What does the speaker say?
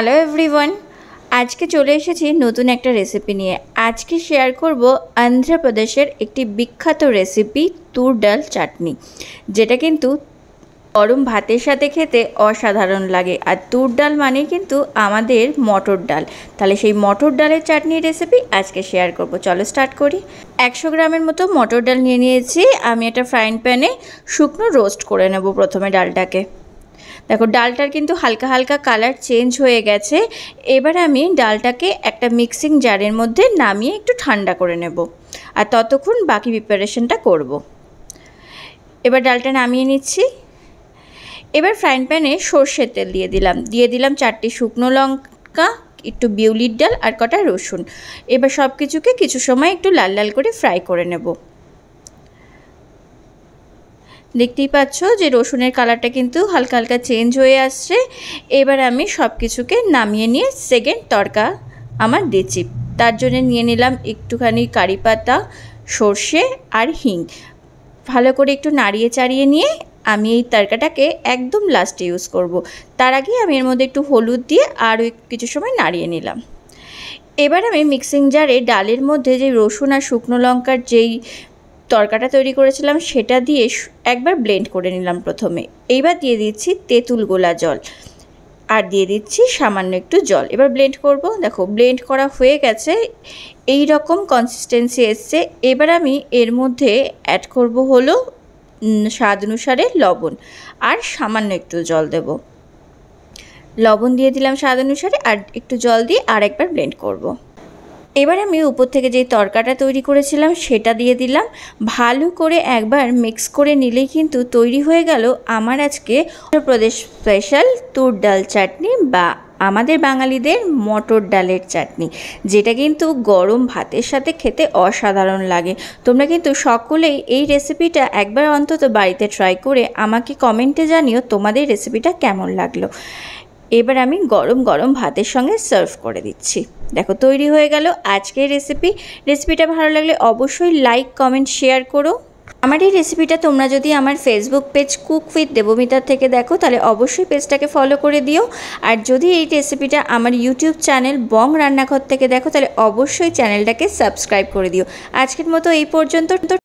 Hello everyone, আজকে চলে এসেছি নতুন একটা রেসিপি নিয়ে। আজকে শেয়ার করব অন্ধ্রপ্রদেশের একটি বিখ্যাত রেসিপি তুর ডাল চাটনি, যেটা কিন্তু গরম ভাতের সাথে খেতে অসাধারণ লাগে। আর তুর ডাল মানে কিন্তু আমাদের মটর ডাল, তাহলে সেই মটর ডালের চাটনির রেসিপি আজকে শেয়ার করব। চলো স্টার্ট করি। 100 গ্রামের মতো মটর ডাল নিয়ে নিয়েছি। আমি একটা ফ্রাইং প্যানে শুকনো রোস্ট করে নেব প্রথমে ডালটাকে। দেখো ডালটার কিন্তু হালকা হালকা কালার চেঞ্জ হয়ে গেছে। এবার আমি ডালটাকে একটা মিক্সিং জারের মধ্যে নামিয়ে একটু ঠান্ডা করে নেব, আর ততক্ষণ বাকি প্রিপারেশনটা করব। এবার ডালটা নামিয়ে নিচ্ছি। এবার ফ্রাইং প্যানে সর্ষের তেল দিয়ে দিলাম 4টি শুকনো লঙ্কা, একটু বিউলির ডাল আর কটা রসুন। এবার সব কিছুকে কিছু সময় একটু লাল লাল করে ফ্রাই করে নেব। দেখতেই পাচ্ছ যে রসুনের কালারটা কিন্তু হালকা হালকা চেঞ্জ হয়ে আসছে। এবার আমি সব কিছুকে নামিয়ে নিয়ে সেকেন্ড তড়কা আমার দিচ্ছি। তার জন্য নিয়ে নিলাম একটুখানি কারি পাতা, সর্ষে আর হিং। ভালো করে একটু নাড়িয়ে চাড়িয়ে নিয়ে আমি এই তড়কাটাকে একদম লাস্টে ইউজ করব। তার আগে আমি এর মধ্যে একটু হলুদ দিয়ে আরও কিছু সময় নাড়িয়ে নিলাম। এবার আমি মিক্সিং জারে ডালের মধ্যে যে রসুন আর শুকনো লঙ্কার যেই তড়কাটা তৈরি করেছিলাম সেটা দিয়ে একবার ব্লেন্ড করে নিলাম প্রথমে। এইবার দিয়ে দিচ্ছি তেঁতুল গোলা জল আর দিয়ে দিচ্ছি সামান্য একটু জল। এবার ব্লেন্ড করব। দেখো ব্লেন্ড করা হয়ে গেছে, এই রকম কনসিস্টেন্সি এসছে। এবার আমি এর মধ্যে অ্যাড করব হলো স্বাদ অনুসারে লবণ আর সামান্য একটু জল দেব। লবণ দিয়ে দিলাম স্বাদ অনুসারে, আর একটু জল দিয়ে আর একবার ব্লেন্ড করব। এবার আমি উপর থেকে যেই তড়কাটা তৈরি করেছিলাম সেটা দিয়ে দিলাম। ভালো করে একবার মিক্স করে নিলেই কিন্তু তৈরি হয়ে গেল আমার আজকে উত্তরপ্রদেশ স্পেশাল তুর ডাল চাটনি, বা আমাদের বাঙালিদের মটর ডালের চাটনি, যেটা কিন্তু গরম ভাতের সাথে খেতে অসাধারণ লাগে। তোমরা কিন্তু সকলেই এই রেসিপিটা একবার অন্তত বাড়িতে ট্রাই করে আমাকে কমেন্টে জানিও তোমাদের রেসিপিটা কেমন লাগলো। এবার আমি গরম গরম ভাতের সঙ্গে সার্ভ করে দিচ্ছি। দেখো তৈরি হয়ে গেল আজকের রেসিপিটা ভালো লাগলে অবশ্যই লাইক, কমেন্ট, শেয়ার করো। আমার এই রেসিপিটা তোমরা যদি আমার ফেসবুক পেজ কুক উইথ দেবমিতার থেকে দেখো তাহলে অবশ্যই পেজটাকে ফলো করে দিও। আর যদি এই রেসিপিটা আমার ইউটিউব চ্যানেল বং রান্নাঘর থেকে দেখো তাহলে অবশ্যই চ্যানেলটাকে সাবস্ক্রাইব করে দিও। আজকের মতো এই পর্যন্ত।